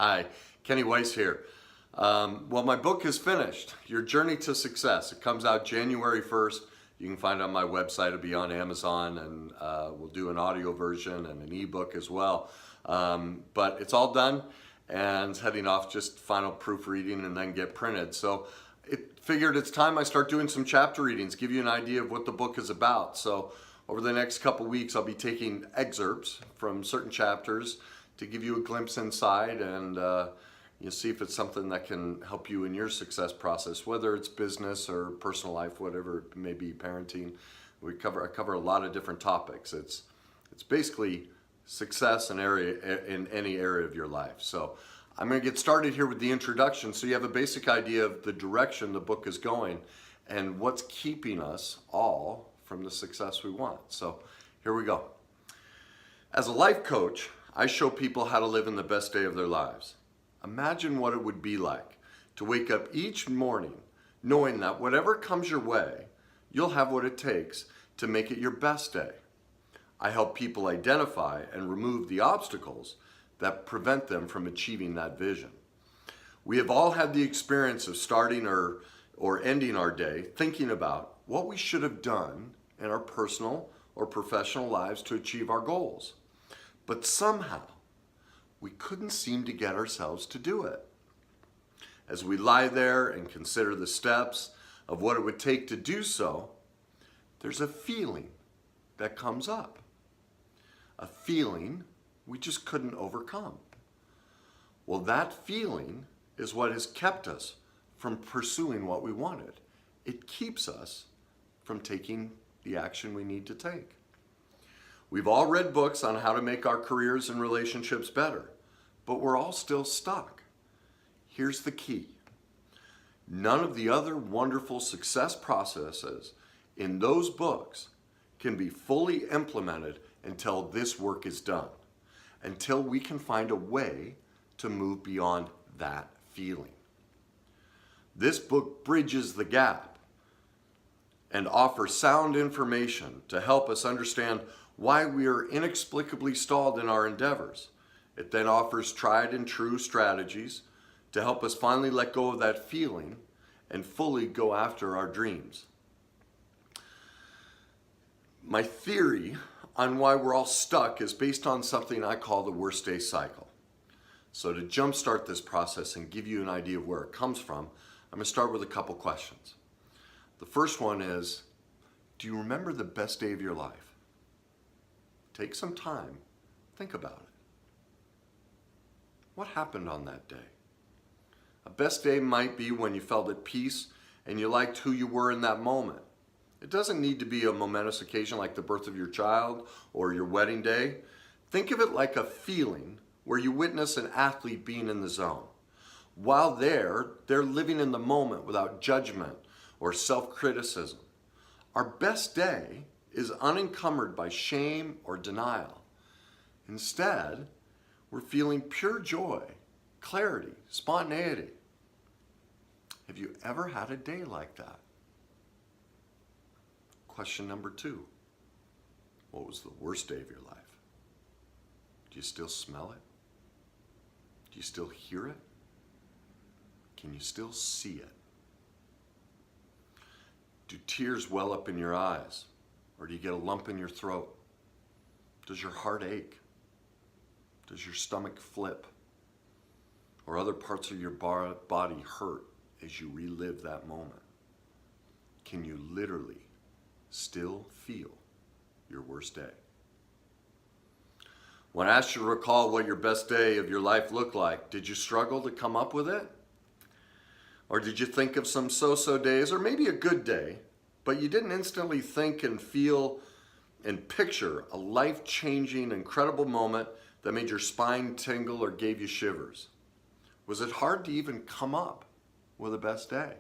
Hi, Kenny Weiss here. Well, my book is finished, Your Journey to Success. It comes out January 1st. You can find it on my website. It'll be on Amazon, and we'll do an audio version and an ebook as well. But it's all done, and it's heading off just final proofreading and then get printed. So it figured it's time I start doing some chapter readings, give you an idea of what the book is about. So over the next couple weeks, I'll be taking excerpts from certain chapters to give you a glimpse inside, and you'll see if it's something that can help you in your success process, whether it's business or personal life, whatever it may be, parenting. I cover a lot of different topics. It's basically success in any area of your life. So I'm going to get started here with the introduction, so you have a basic idea of the direction the book is going and what's keeping us all from the success we want. So here we go. As a life coach, I show people how to live in the best day of their lives. Imagine what it would be like to wake up each morning knowing that whatever comes your way, you'll have what it takes to make it your best day. I help people identify and remove the obstacles that prevent them from achieving that vision. We have all had the experience of starting or ending our day thinking about what we should have done in our personal or professional lives to achieve our goals. But somehow, we couldn't seem to get ourselves to do it. As we lie there and consider the steps of what it would take to do so, there's a feeling that comes up. A feeling we just couldn't overcome. Well, that feeling is what has kept us from pursuing what we wanted. It keeps us from taking the action we need to take. We've all read books on how to make our careers and relationships better, but we're all still stuck. Here's the key. None of the other wonderful success processes in those books can be fully implemented until this work is done, until we can find a way to move beyond that feeling. This book bridges the gap and offers sound information to help us understand why we are inexplicably stalled in our endeavors. It then offers tried and true strategies to help us finally let go of that feeling and fully go after our dreams. My theory on why we're all stuck is based on something I call the worst day cycle. So to jumpstart this process and give you an idea of where it comes from, I'm going to start with a couple questions. The first one is, do you remember the best day of your life? Take some time, think about it. What happened on that day? A best day might be when you felt at peace and you liked who you were in that moment. It doesn't need to be a momentous occasion like the birth of your child or your wedding day. Think of it like a feeling where you witness an athlete being in the zone. While they're living in the moment without judgment or self-criticism. Our best day is unencumbered by shame or denial. Instead, we're feeling pure joy, clarity, spontaneity. Have you ever had a day like that? Question number 2. What was the worst day of your life? Do you still smell it? Do you still hear it? Can you still see it? Do tears well up in your eyes? Or do you get a lump in your throat? Does your heart ache? Does your stomach flip? Or other parts of your body hurt as you relive that moment? Can you literally still feel your worst day? When asked you to recall what your best day of your life looked like, did you struggle to come up with it? Or did you think of some so-so days, or maybe a good day, but you didn't instantly think and feel and picture a life-changing, incredible moment that made your spine tingle or gave you shivers? Was it hard to even come up with a best day?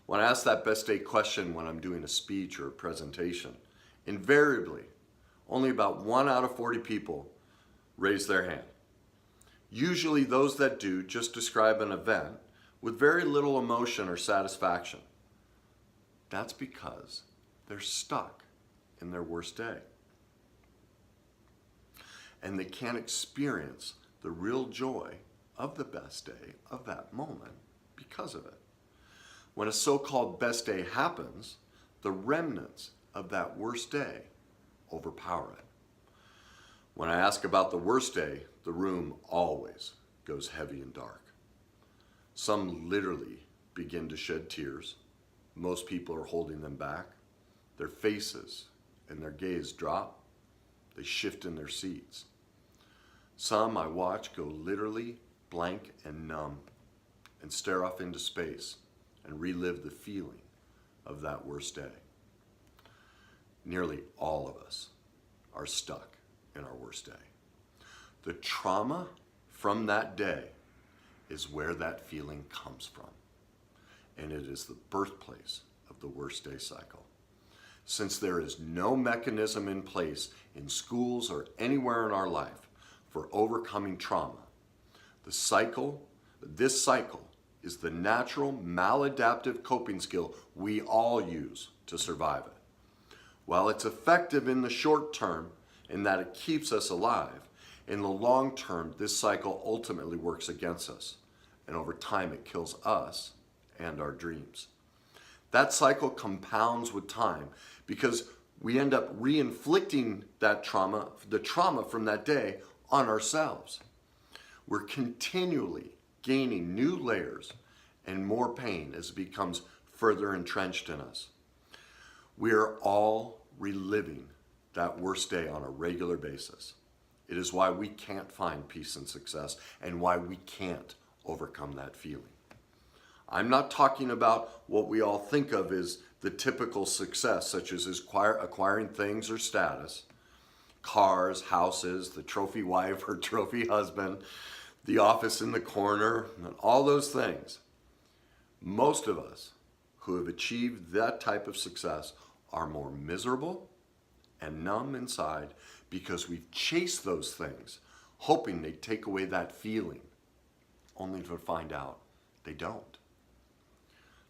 When I ask that best day question when I'm doing a speech or a presentation, invariably, only about 1 out of 40 people raise their hand. Usually those that do just describe an event with very little emotion or satisfaction. That's because they're stuck in their worst day. And they can't experience the real joy of the best day of that moment because of it. When a so-called best day happens, the remnants of that worst day overpower it. When I ask about the worst day, the room always goes heavy and dark. Some literally begin to shed tears. Most people are holding them back. Their faces and their gaze drop. They shift in their seats. Some I watch go literally blank and numb and stare off into space and relive the feeling of that worst day. Nearly all of us are stuck in our worst day. The trauma from that day is where that feeling comes from, and it is the birthplace of the worst day cycle. Since there is no mechanism in place in schools or anywhere in our life for overcoming trauma, this cycle is the natural maladaptive coping skill we all use to survive it. While it's effective in the short term in that it keeps us alive, in the long term, this cycle ultimately works against us, and over time it kills us and our dreams. That cycle compounds with time because we end up re-inflicting that trauma, the trauma from that day, on ourselves. We're continually gaining new layers and more pain as it becomes further entrenched in us. We are all reliving that worst day on a regular basis. It is why we can't find peace and success and why we can't overcome that feeling. I'm not talking about what we all think of as the typical success, such as acquiring things or status, cars, houses, the trophy wife or trophy husband, the office in the corner, and all those things. Most of us who have achieved that type of success are more miserable and numb inside because we've chased those things, hoping they take away that feeling, only to find out they don't.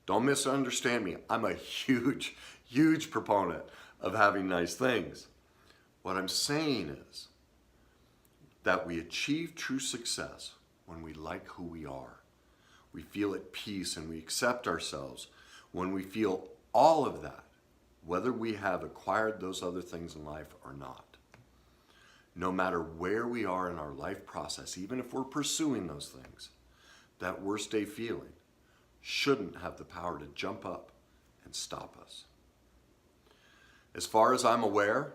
Don't misunderstand me. I'm a huge, huge proponent of having nice things. What I'm saying is that we achieve true success when we like who we are. We feel at peace and we accept ourselves when we feel all of that, whether we have acquired those other things in life or not. No matter where we are in our life process, even if we're pursuing those things, that worst day feeling shouldn't have the power to jump up and stop us. As far as I'm aware,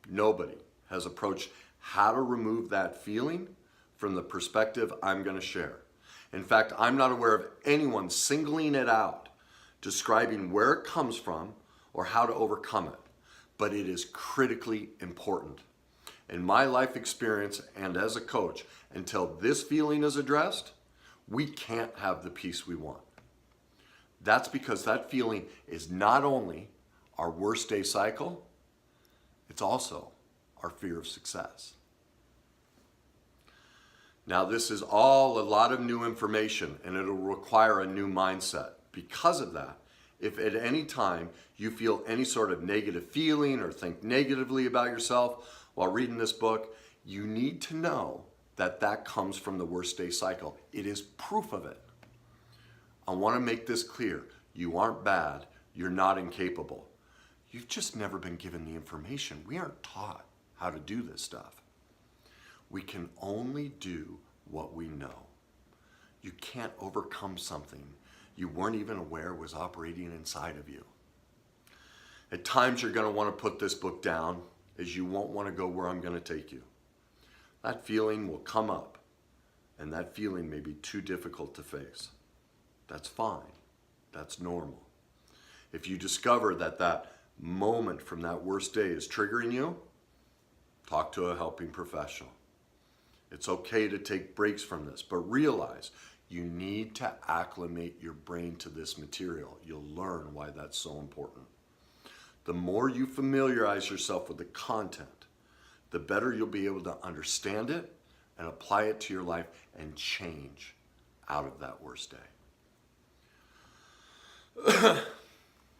nobody has approached how to remove that feeling from the perspective I'm going to share. In fact, I'm not aware of anyone singling it out, describing where it comes from or how to overcome it, but it is critically important. In my life experience and as a coach, until this feeling is addressed, we can't have the peace we want. That's because that feeling is not only our worst day cycle, it's also our fear of success. Now, this is all a lot of new information and it'll require a new mindset. Because of that, if at any time you feel any sort of negative feeling or think negatively about yourself while reading this book, you need to know that that comes from the worst day cycle. It is proof of it. I want to make this clear. You aren't bad. You're not incapable. You've just never been given the information. We aren't taught how to do this stuff. We can only do what we know. You can't overcome something you weren't even aware was operating inside of you. At times you're going to want to put this book down as you won't want to go where I'm going to take you. That feeling will come up, and that feeling may be too difficult to face. That's fine. That's normal. If you discover that that moment from that worst day is triggering you, talk to a helping professional. It's okay to take breaks from this, but realize you need to acclimate your brain to this material. You'll learn why that's so important. The more you familiarize yourself with the content, the better you'll be able to understand it and apply it to your life and change out of that worst day.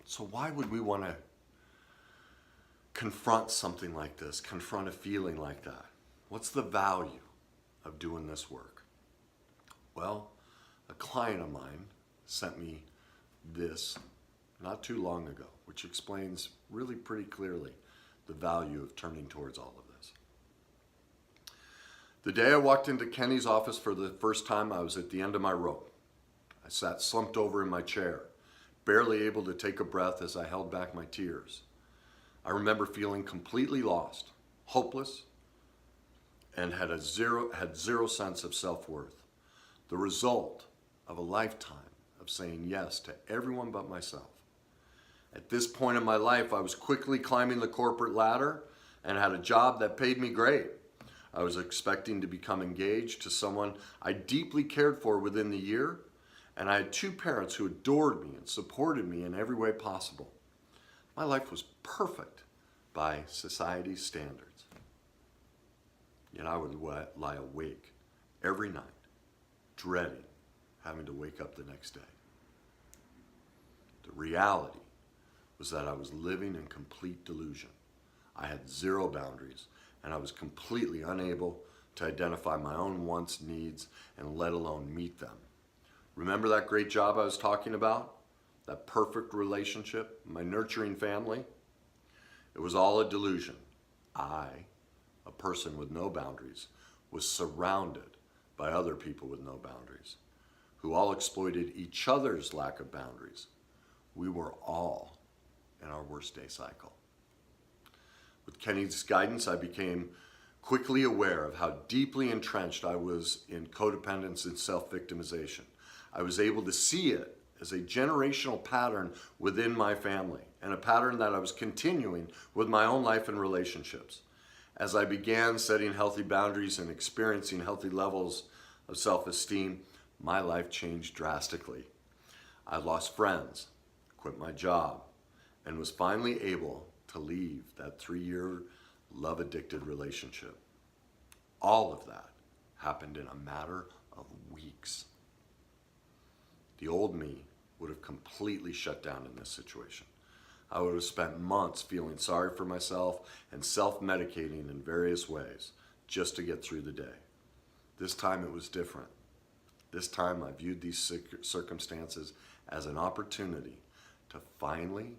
So why would we want to confront something like this, confront a feeling like that? What's the value of doing this work? Well, a client of mine sent me this not too long ago, which explains really pretty clearly the value of turning towards all of this. The day I walked into Kenny's office for the first time, I was at the end of my rope. I sat slumped over in my chair, barely able to take a breath as I held back my tears. I remember feeling completely lost, hopeless, and had zero sense of self-worth. The result of a lifetime of saying yes to everyone but myself. At this point in my life, I was quickly climbing the corporate ladder and had a job that paid me great. I was expecting to become engaged to someone I deeply cared for within the year, and I had two parents who adored me and supported me in every way possible. My life was perfect by society's standards. Yet I would lie awake every night, dreading having to wake up the next day. The reality was that I was living in complete delusion. I had zero boundaries, and I was completely unable to identify my own wants, needs, and let alone meet them. Remember that great job I was talking about? That perfect relationship, my nurturing family? It was all a delusion. I, a person with no boundaries, was surrounded by other people with no boundaries, who all exploited each other's lack of boundaries. We were all in our worst day cycle. With Kenny's guidance, I became quickly aware of how deeply entrenched I was in codependence and self-victimization. I was able to see it as a generational pattern within my family, and a pattern that I was continuing with my own life and relationships. As I began setting healthy boundaries and experiencing healthy levels of self-esteem, my life changed drastically. I lost friends, quit my job, and was finally able to leave that 3-year love-addicted relationship. All of that happened in a matter of weeks. The old me would have completely shut down in this situation. I would have spent months feeling sorry for myself and self-medicating in various ways just to get through the day. This time it was different. This time I viewed these circumstances as an opportunity to finally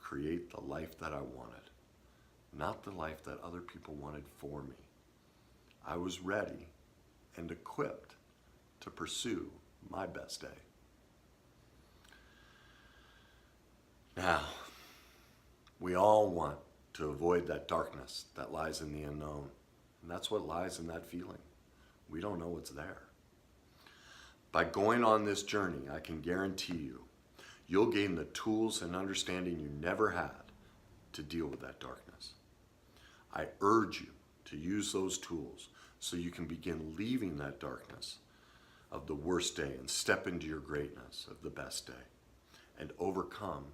create the life that I wanted, not the life that other people wanted for me. I was ready and equipped to pursue my best day. Now, we all want to avoid that darkness that lies in the unknown, and that's what lies in that feeling. We don't know what's there. By going on this journey, I can guarantee you, you'll gain the tools and understanding you never had to deal with that darkness. I urge you to use those tools so you can begin leaving that darkness of the worst day and step into your greatness of the best day and overcome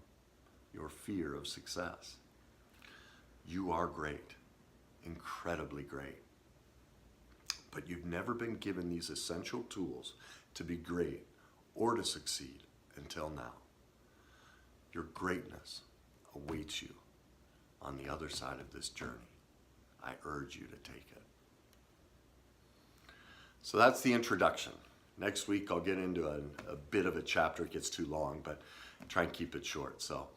your fear of success. You are great, incredibly great. But you've never been given these essential tools to be great or to succeed until now. Your greatness awaits you on the other side of this journey. I urge you to take it. So that's the introduction. Next week I'll get into a bit of a chapter. It gets too long, but try and keep it short. So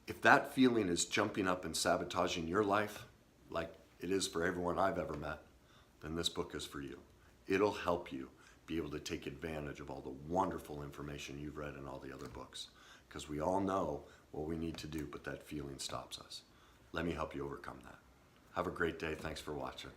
if that feeling is jumping up and sabotaging your life, like it is for everyone I've ever met, then this book is for you. It'll help you be able to take advantage of all the wonderful information you've read in all the other books. Because we all know what we need to do, but that feeling stops us. Let me help you overcome that. Have a great day. Thanks for watching.